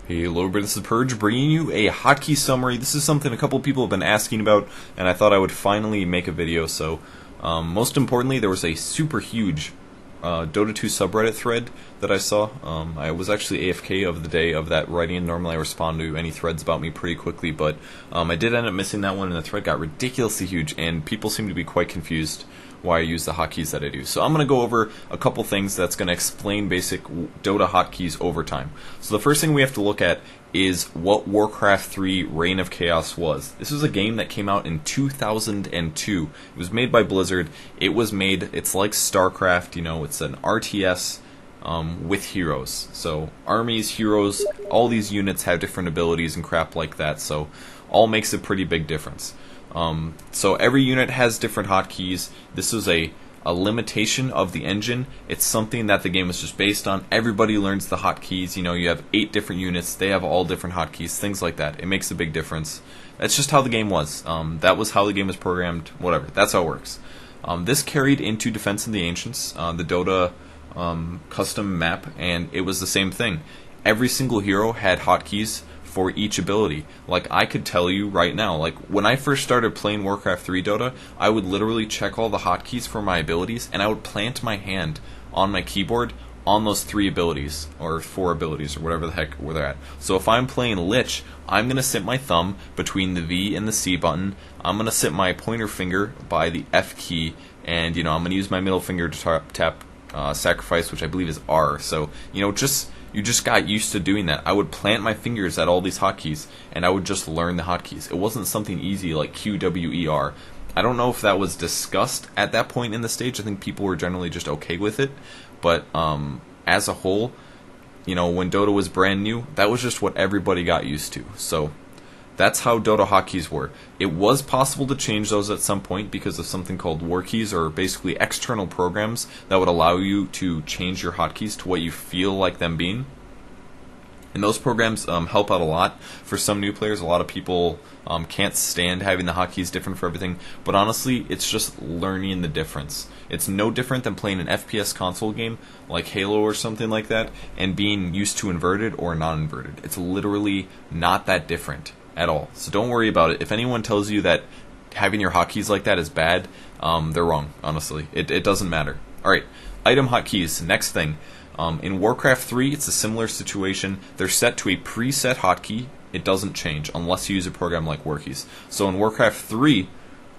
Hey, hello everybody, this is Purge, bringing you a hotkey summary. This is something a couple people have been asking about, and I thought I would finally make a video. So, most importantly, there was a super huge Dota 2 subreddit thread that I saw. I was actually AFK of the day of that writing. Normally I respond to any threads about me pretty quickly, but I did end up missing that one, and the thread got ridiculously huge, and people seem to be quite confused why I use the hotkeys that I do. So I'm going to go over a couple things that's going to explain basic Dota hotkeys over time. So the first thing we have to look at is what Warcraft 3 Reign of Chaos was. This was a game that came out in 2002. It was made by Blizzard. It's like StarCraft, you know, it's an RTS with heroes. So armies, heroes, all these units have different abilities and crap like that, so all makes a pretty big difference. So every unit has different hotkeys. This is a limitation of the engine. It's something that the game is just based on. Everybody learns the hotkeys. You know, you have 8 different units. They have all different hotkeys, things like that. It makes a big difference. That's just how the game was. That was how the game was programmed. Whatever. That's how it works. This carried into Defense of the Ancients, the Dota custom map, and it was the same thing. Every single hero had hotkeys for each ability. Like, I could tell you right now, like, when I first started playing Warcraft 3 Dota, I would literally check all the hotkeys for my abilities, and I would plant my hand on my keyboard on those 3 abilities, or 4 abilities, or whatever the heck where they're at. So if I'm playing Lich, I'm going to sit my thumb between the V and the C button, I'm going to sit my pointer finger by the F key, and, you know, I'm going to use my middle finger to tap Sacrifice, which I believe is R. So, you know, you just got used to doing that. I would plant my fingers at all these hotkeys, and I would just learn the hotkeys. It wasn't something easy like Q, W, E, R. I don't know if that was discussed at that point in the stage. I think people were generally just okay with it. But as a whole, you know, when Dota was brand new, that was just what everybody got used to. So that's how Dota hotkeys were. It was possible to change those at some point because of something called warkeys, or basically external programs that would allow you to change your hotkeys to what you feel like them being. And those programs help out a lot for some new players. A lot of people can't stand having the hotkeys different for everything. But honestly, it's just learning the difference. It's no different than playing an FPS console game like Halo or something like that and being used to inverted or non-inverted. It's literally not that different at all. So don't worry about it. If anyone tells you that having your hotkeys like that is bad, they're wrong, honestly. It doesn't matter. Alright, item hotkeys, next thing. In Warcraft 3, it's a similar situation. They're set to a preset hotkey. It doesn't change unless you use a program like Warkeys. So in Warcraft 3,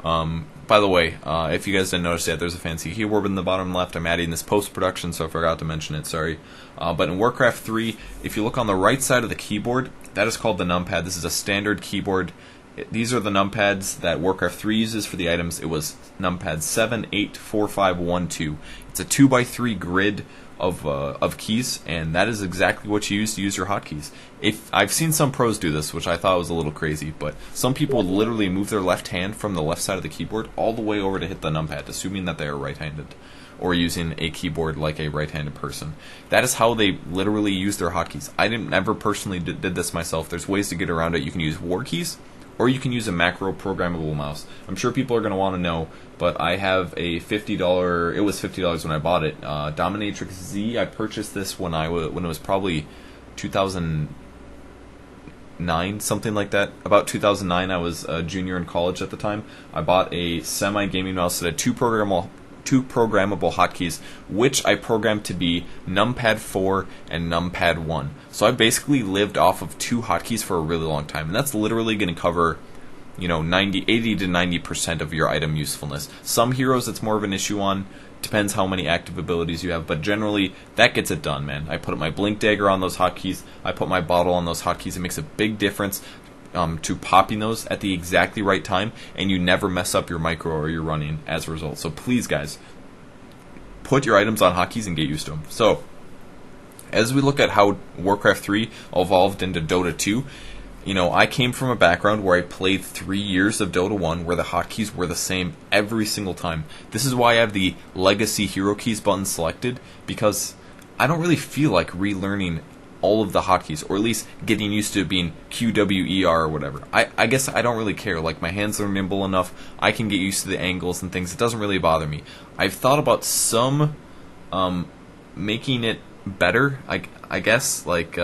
by the way, if you guys didn't notice yet, there's a fancy keyboard in the bottom left. I'm adding this post-production, so I forgot to mention it, sorry. But in Warcraft 3, if you look on the right side of the keyboard, that is called the numpad. This is a standard keyboard. These are the numpads that Warcraft 3 uses for the items. It was numpad 7, 8, 4, 5, 1, 2. It's a 2x3 grid of keys, and that is exactly what you use to use your hotkeys. If I've seen some pros do this, which I thought was a little crazy, but some people would literally move their left hand from the left side of the keyboard all the way over to hit the numpad, assuming that they are right-handed or using a keyboard like a right-handed person. That is how they literally use their hotkeys. I didn't ever personally did this myself. There's ways to get around it. You can use war keys, or you can use a macro programmable mouse. I'm sure people are going to want to know, but I have a $50, it was $50 when I bought it, Dominatrix Z. I purchased this when it was probably 2009, something like that. About 2009, I was a junior in college at the time. I bought a semi-gaming mouse that had two programmable hotkeys, which I programmed to be numpad 4 and numpad 1. So I basically lived off of 2 hotkeys for a really long time, and that's literally going to cover, you know, 80 to 90% of your item usefulness. Some heroes it's more of an issue on, depends how many active abilities you have, but generally that gets it done, man. I put my blink dagger on those hotkeys, I put my bottle on those hotkeys. It makes a big difference to popping those at the exactly right time, and you never mess up your micro or your running as a result. So please, guys, put your items on hotkeys and get used to them. So, as we look at how Warcraft 3 evolved into Dota 2, you know, I came from a background where I played 3 years of Dota 1 where the hotkeys were the same every single time. This is why I have the Legacy Hero Keys button selected, because I don't really feel like relearning all of the hotkeys, or at least getting used to being QWER or whatever. I guess I don't really care. Like, my hands are nimble enough, I can get used to the angles and things. It doesn't really bother me. I've thought about some making it better, I guess, like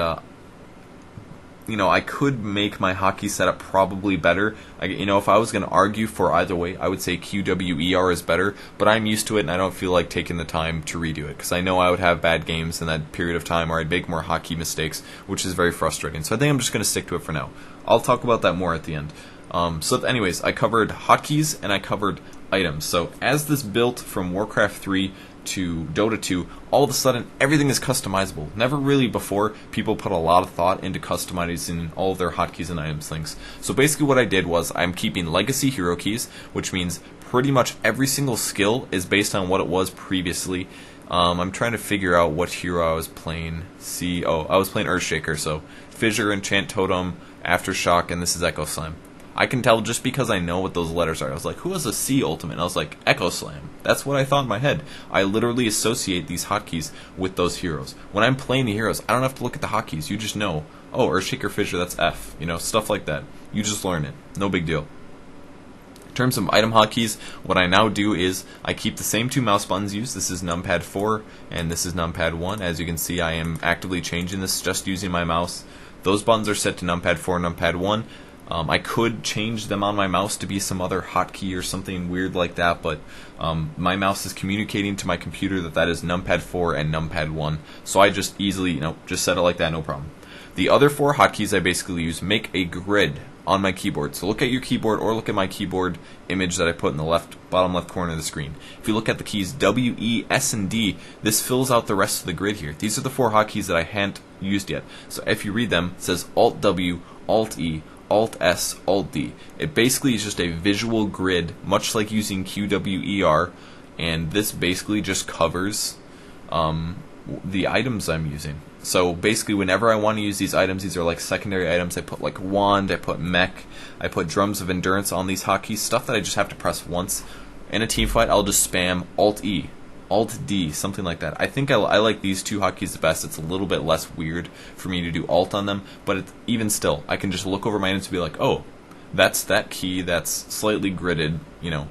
I could make my hotkey setup probably better. If I was going to argue for either way, I would say QWER is better, but I'm used to it and I don't feel like taking the time to redo it, because I know I would have bad games in that period of time, or I'd make more hotkey mistakes, which is very frustrating. So I think I'm just going to stick to it for now. I'll talk about that more at the end. Anyways, I covered hotkeys and I covered items. So as this built from Warcraft 3 to Dota 2, all of a sudden everything is customizable. Never really before people put a lot of thought into customizing all of their hotkeys and items things. So basically what I did was I'm keeping legacy hero keys, which means pretty much every single skill is based on what it was previously. I'm trying to figure out what hero I was playing. I was playing Earthshaker, so Fissure, Enchant Totem, Aftershock, and this is Echo Slam. I can tell just because I know what those letters are. I was like, who has a C ultimate? And I was like, Echo Slam. That's what I thought in my head. I literally associate these hotkeys with those heroes. When I'm playing the heroes, I don't have to look at the hotkeys. You just know, oh, Earthshaker, Fissure, that's F. Stuff like that. You just learn it. No big deal. In terms of item hotkeys, what I now do is I keep the same two mouse buttons used. This is numpad 4 and this is numpad 1. As you can see, I am actively changing this just using my mouse. Those buttons are set to numpad 4 and numpad 1. I could change them on my mouse to be some other hotkey or something weird like that, but my mouse is communicating to my computer that is numpad 4 and numpad 1. So I just easily, just set it like that, no problem. The other four hotkeys I basically use make a grid on my keyboard. So look at your keyboard or look at my keyboard image that I put in the bottom left corner of the screen. If you look at the keys W, E, S, and D, this fills out the rest of the grid here. These are the four hotkeys that I hadn't used yet. So if you read them, it says Alt W, Alt E, Alt S, Alt D. It basically is just a visual grid, much like using QWER, and this basically just covers the items I'm using. So basically, whenever I want to use these items, these are like secondary items. I put like Wand, I put Mech, I put Drums of Endurance on these hotkeys, stuff that I just have to press once. In a team fight, I'll just spam Alt E, Alt D, something like that. I think I like these two hotkeys the best. It's a little bit less weird for me to do Alt on them, but even still, I can just look over my items and be like, oh, that's that key that's slightly gridded,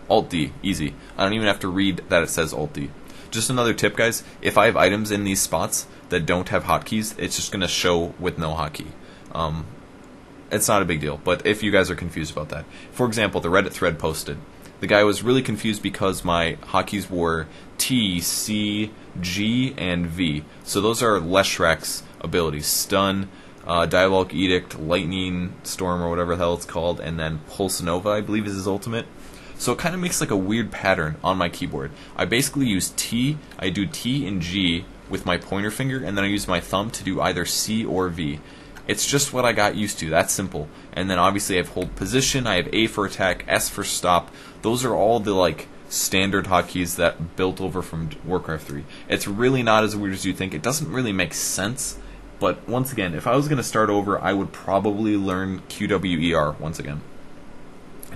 Alt D, easy. I don't even have to read that it says Alt D. Just another tip, guys, if I have items in these spots that don't have hotkeys, it's just going to show with no hotkey. It's not a big deal, but if you guys are confused about that. For example, the Reddit thread posted. The guy was really confused because my hotkeys were T, C, G, and V. So those are Leshrak's abilities. Stun, Diabolic Edict, Lightning Storm, or whatever the hell it's called, and then Pulse Nova, I believe is his ultimate. So it kind of makes like a weird pattern on my keyboard. I basically use T, I do T and G with my pointer finger, and then I use my thumb to do either C or V. It's just what I got used to, that's simple. And then obviously I have hold position, I have A for attack, S for stop. Those are all the standard hotkeys that built over from Warcraft 3. It's really not as weird as you think. It doesn't really make sense, but once again, if I was going to start over, I would probably learn QWER once again.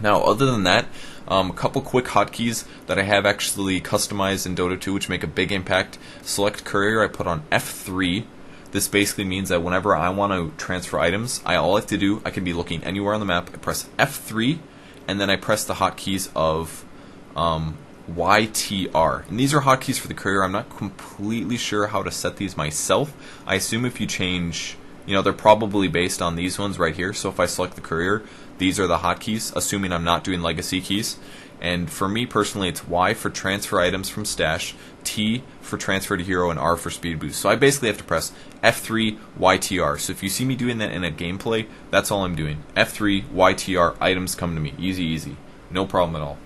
Now, other than that, a couple quick hotkeys that I have actually customized in Dota 2, which make a big impact. Select Courier, I put on F3. This basically means that whenever I want to transfer items, all I have to do, I can be looking anywhere on the map, I press F3, and then I press the hotkeys of YTR. And these are hotkeys for the Courier. I'm not completely sure how to set these myself. I assume if you change, they're probably based on these ones right here. So if I select the Courier, these are the hotkeys, assuming I'm not doing legacy keys. And for me personally, it's Y for transfer items from stash, T for transfer to hero, and R for speed boost. So I basically have to press F3, YTR. So if you see me doing that in a gameplay, that's all I'm doing. F3, YTR, items come to me. Easy, easy. No problem at all.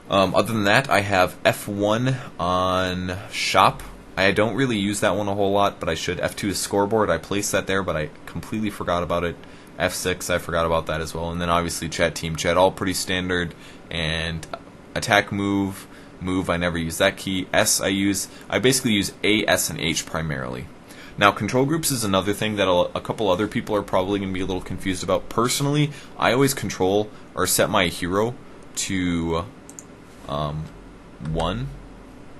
Other than that, I have F1 on shop. I don't really use that one a whole lot, but I should. F2 is scoreboard. I placed that there, but I completely forgot about it. F6, I forgot about that as well. And then obviously chat, team chat, all pretty standard. And attack, move, I never use that key. S I basically use A, S, and H primarily. Now, control groups is another thing that a couple other people are probably going to be a little confused about. Personally, I always control or set my hero to 1,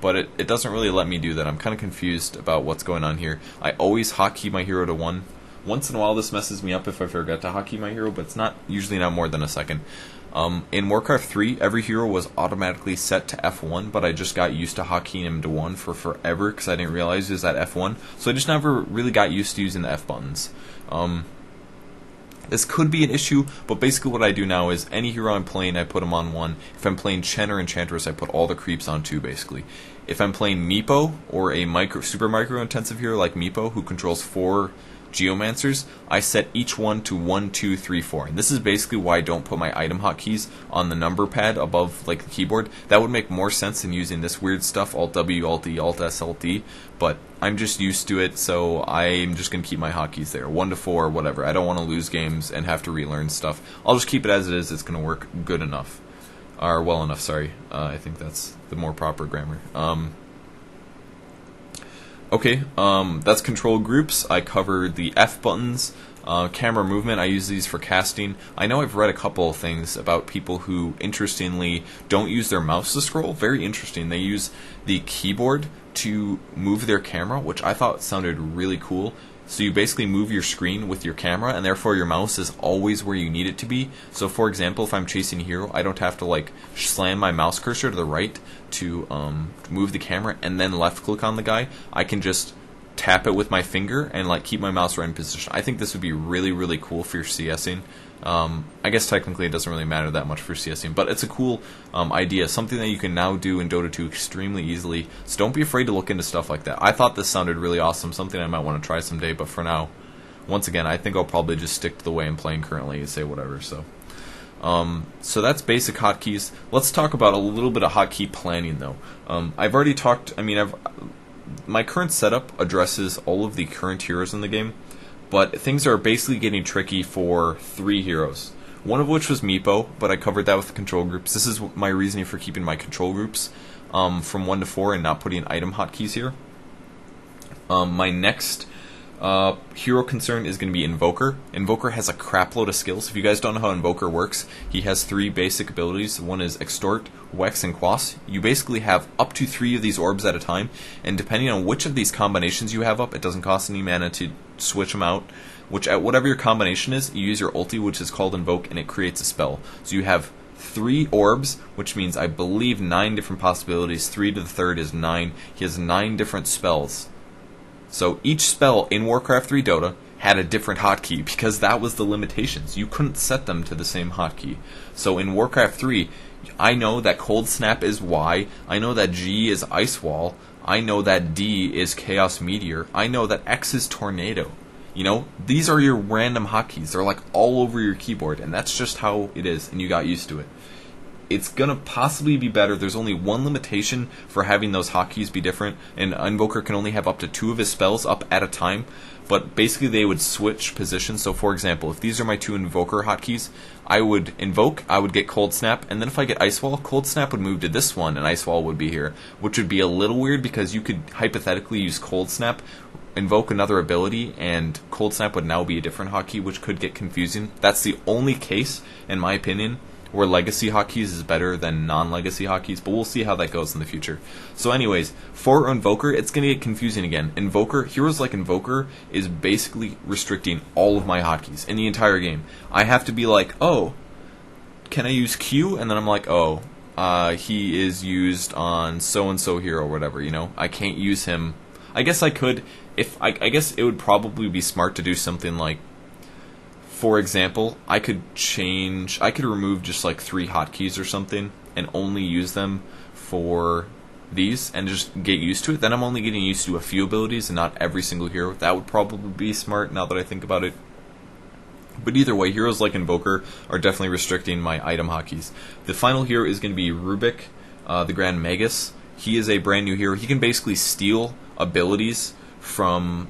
but it doesn't really let me do that. I'm kind of confused about what's going on here. I always hotkey my hero to 1. Once in a while this messes me up if I forget to hotkey my hero, but it's usually not more than a second. In Warcraft 3, every hero was automatically set to F1, but I just got used to hotkeying him to 1 for forever because I didn't realize it was at F1, so I just never really got used to using the F buttons. This could be an issue, but basically what I do now is any hero I'm playing, I put them on 1. If I'm playing Chen or Enchantress, I put all the creeps on 2, basically. If I'm playing Meepo, or a super micro-intensive hero like Meepo, who controls 4 Geomancers, I set each one to 1, 2, 3, 4. And this is basically why I don't put my item hotkeys on the number pad above like the keyboard. That would make more sense than using this weird stuff, Alt W, Alt E, Alt S, Alt D, but I'm just used to it, so I'm just going to keep my hotkeys there. 1 to 4, whatever. I don't want to lose games and have to relearn stuff. I'll just keep it as it is. It's going to work good enough. Or well enough, sorry. I think that's the more proper grammar. Okay, that's control groups. I covered the F buttons, camera movement. I use these for casting. I know I've read a couple of things about people who, interestingly, don't use their mouse to scroll. Very interesting. They use the keyboard to move their camera, which I thought sounded really cool. So you basically move your screen with your camera, and therefore your mouse is always where you need it to be. So for example, if I'm chasing a hero, I don't have to like slam my mouse cursor to the right to move the camera and then left click on the guy. I can just tap it with my finger and like keep my mouse right in position. I think this would be really, really cool for your CSing. I guess technically it doesn't really matter that much for CSing, but it's a cool idea, something that you can now do in Dota 2 extremely easily, so don't be afraid to look into stuff like that. I thought this sounded really awesome, something I might want to try someday, but for now, once again, I think I'll probably just stick to the way I'm playing currently and say whatever, so that's basic hotkeys. Let's talk about a little bit of hotkey planning, though. I've already talked, my current setup addresses all of the current heroes in the game, but things are basically getting tricky for 3 heroes. One of which was Meepo, but I covered that with the control groups. This is my reasoning for keeping my control groups from 1 to 4 and not putting item hotkeys here. My next hero concern is going to be Invoker. Invoker has a crap load of skills. If you guys don't know how Invoker works, he has 3 basic abilities. One is Extort, Wex, and Quas. You basically have up to 3 of these orbs at a time, and depending on which of these combinations you have up, it doesn't cost any mana to switch them out. Whatever your combination is, you use your ulti, which is called Invoke, and it creates a spell. So you have 3 orbs, which means I believe 9 different possibilities. 3 to the 3rd is 9. He has 9 different spells. So each spell in Warcraft 3 Dota had a different hotkey because that was the limitations. You couldn't set them to the same hotkey. So in Warcraft 3, I know that Cold Snap is Y, I know that G is Ice Wall, I know that D is Chaos Meteor, I know that X is Tornado. You know, these are your random hotkeys. They're like all over your keyboard, and that's just how it is, and you got used to it. It's gonna possibly be better. There's only one limitation for having those hotkeys be different, and Invoker can only have up to 2 of his spells up at a time, but basically they would switch positions. So for example, if these are my 2 Invoker hotkeys, I would invoke, I would get Cold Snap, and then if I get Ice Wall, Cold Snap would move to this one, and Ice Wall would be here, which would be a little weird because you could hypothetically use Cold Snap, invoke another ability, and Cold Snap would now be a different hotkey, which could get confusing. That's the only case, in my opinion, where legacy hotkeys is better than non-legacy hotkeys, but we'll see how that goes in the future. So anyways, for Invoker, it's going to get confusing again. Heroes like Invoker is basically restricting all of my hotkeys in the entire game. I have to be like, oh, can I use Q? And then I'm like, oh, he is used on so-and-so hero or whatever, you know? I can't use him. I guess I could, I guess it would probably be smart to do something like, for example, I could remove just like 3 hotkeys or something and only use them for these and just get used to it. Then I'm only getting used to a few abilities and not every single hero. That would probably be smart now that I think about it. But either way, heroes like Invoker are definitely restricting my item hotkeys. The final hero is going to be Rubik, the Grand Magus. He is a brand new hero. He can basically steal abilities from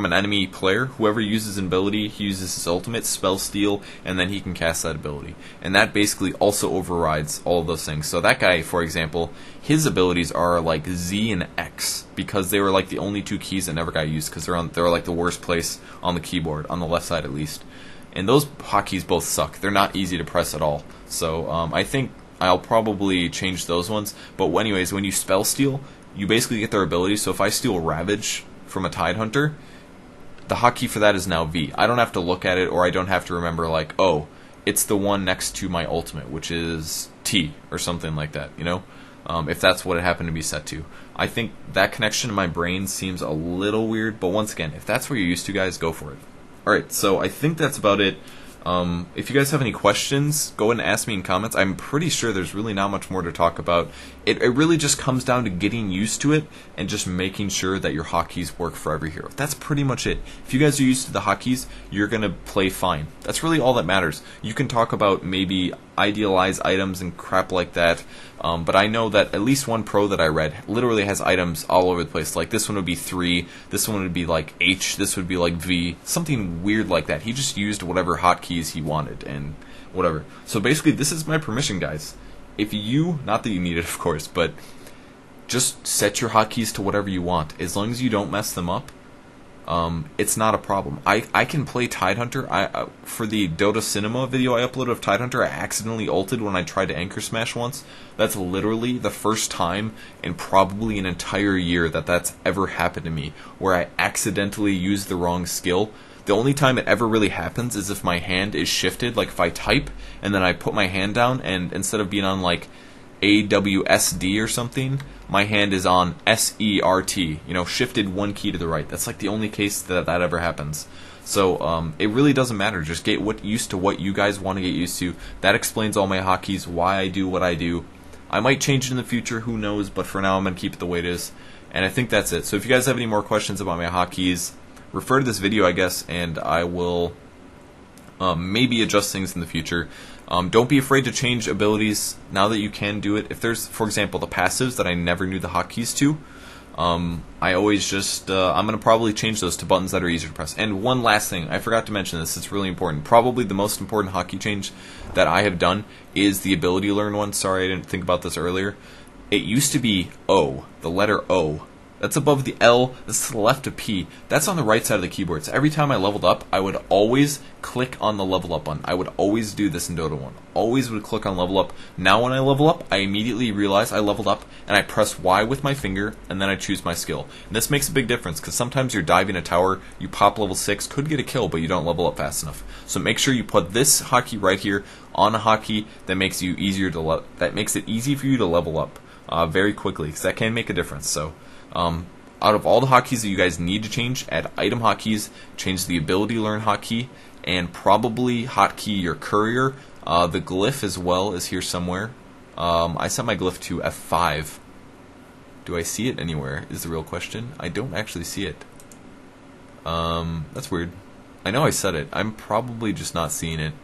an enemy player. Whoever uses an ability, he uses his ultimate, Spell Steal, and then he can cast that ability. And that basically also overrides all of those things. So that guy, for example, his abilities are like Z and X, because they were like the only 2 keys that never got used, because they're like the worst place on the keyboard, on the left side at least. And those hotkeys both suck. They're not easy to press at all. So I think I'll probably change those ones. But anyways, when you Spell Steal, you basically get their abilities. So if I steal Ravage from a Tidehunter, the hotkey for that is now V. I don't have to look at it, or I don't have to remember like, oh, it's the one next to my ultimate, which is T, or something like that, you know? If that's what it happened to be set to. I think that connection in my brain seems a little weird, but once again, if that's what you're used to, guys, go for it. Alright, so I think that's about it. If you guys have any questions, go ahead and ask me in comments. I'm pretty sure there's really not much more to talk about. It really just comes down to getting used to it and just making sure that your hotkeys work for every hero. That's pretty much it. If you guys are used to the hotkeys, you're going to play fine. That's really all that matters. You can talk about maybe idealize items and crap like that, but I know that at least one pro that I read literally has items all over the place. Like this one would be 3, this one would be like H, this would be like V, something weird like that. He just used whatever hotkeys he wanted and whatever. So basically this is my permission, guys. If you, not that you need it of course, but just set your hotkeys to whatever you want. As long as you don't mess them up, it's not a problem. I can play Tidehunter. For the Dota Cinema video I uploaded of Tidehunter, I accidentally ulted when I tried to anchor smash once. That's literally the first time in probably an entire year that that's ever happened to me, where I accidentally used the wrong skill. The only time it ever really happens is if my hand is shifted, like if I type and then I put my hand down and instead of being on like AWSD or something, my hand is on SERT, you know, shifted one key to the right. That's like the only case that that ever happens. So it really doesn't matter. Just get used to what you guys want to get used to. That explains all my hotkeys, why I do what I do. I might change it in the future, who knows, but for now I'm going to keep it the way it is. And I think that's it. So if you guys have any more questions about my hotkeys, refer to this video, I guess, and I will maybe adjust things in the future. Don't be afraid to change abilities now that you can do it. If there's, for example, the passives that I never knew the hotkeys to, I always just, I'm going to probably change those to buttons that are easier to press. And one last thing, I forgot to mention this, it's really important. Probably the most important hotkey change that I have done is the ability learn one. Sorry, I didn't think about this earlier. It used to be O, the letter O. That's above the L, that's to the left of P. That's on the right side of the keyboard. So every time I leveled up, I would always click on the level up button. I would always do this in Dota 1. Always would click on level up. Now when I level up, I immediately realize I leveled up, and I press Y with my finger, and then I choose my skill. And this makes a big difference, because sometimes you're diving a tower, you pop level 6, could get a kill, but you don't level up fast enough. So make sure you put this hotkey right here on a hotkey that makes you easier to that makes it easy for you to level up very quickly, because that can make a difference. So out of all the hotkeys that you guys need to change, add item hotkeys, change the ability learn hotkey, and probably hotkey your courier. The glyph as well is here somewhere. I set my glyph to F5. Do I see it anywhere is the real question. I don't actually see it. That's weird. I know I said it. I'm probably just not seeing it.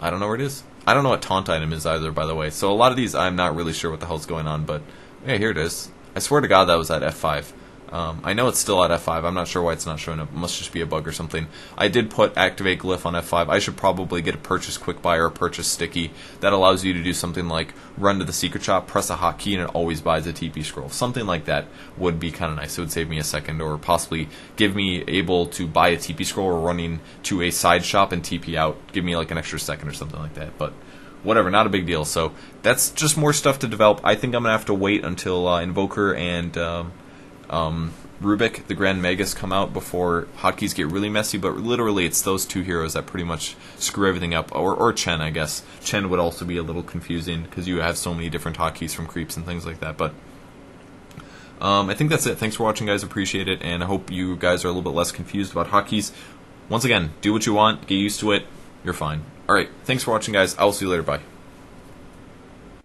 I don't know where it is. I don't know what taunt item is either, by the way. So a lot of these I'm not really sure what the hell's going on, but yeah, here it is. I swear to God that was at F5. I know it's still at F5. I'm not sure why it's not showing up. It must just be a bug or something. I did put activate glyph on F5. I should probably get a purchase quick buy or a purchase sticky that allows you to do something like run to the secret shop, press a hotkey, and it always buys a TP scroll. Something like that would be kind of nice. It would save me a second, or possibly give me able to buy a TP scroll or running to a side shop and TP out. Give me like an extra second or something like that. But whatever, not a big deal. So that's just more stuff to develop. I think I'm gonna have to wait until Invoker and Rubik, the Grand Magus, come out before hotkeys get really messy, but literally it's those two heroes that pretty much screw everything up, or Chen, I guess. Chen would also be a little confusing, because you have so many different hotkeys from creeps and things like that, but I think that's it. Thanks for watching, guys, appreciate it, and I hope you guys are a little bit less confused about hotkeys. Once again, do what you want, get used to it, you're fine. Alright, thanks for watching, guys, I will see you later, bye.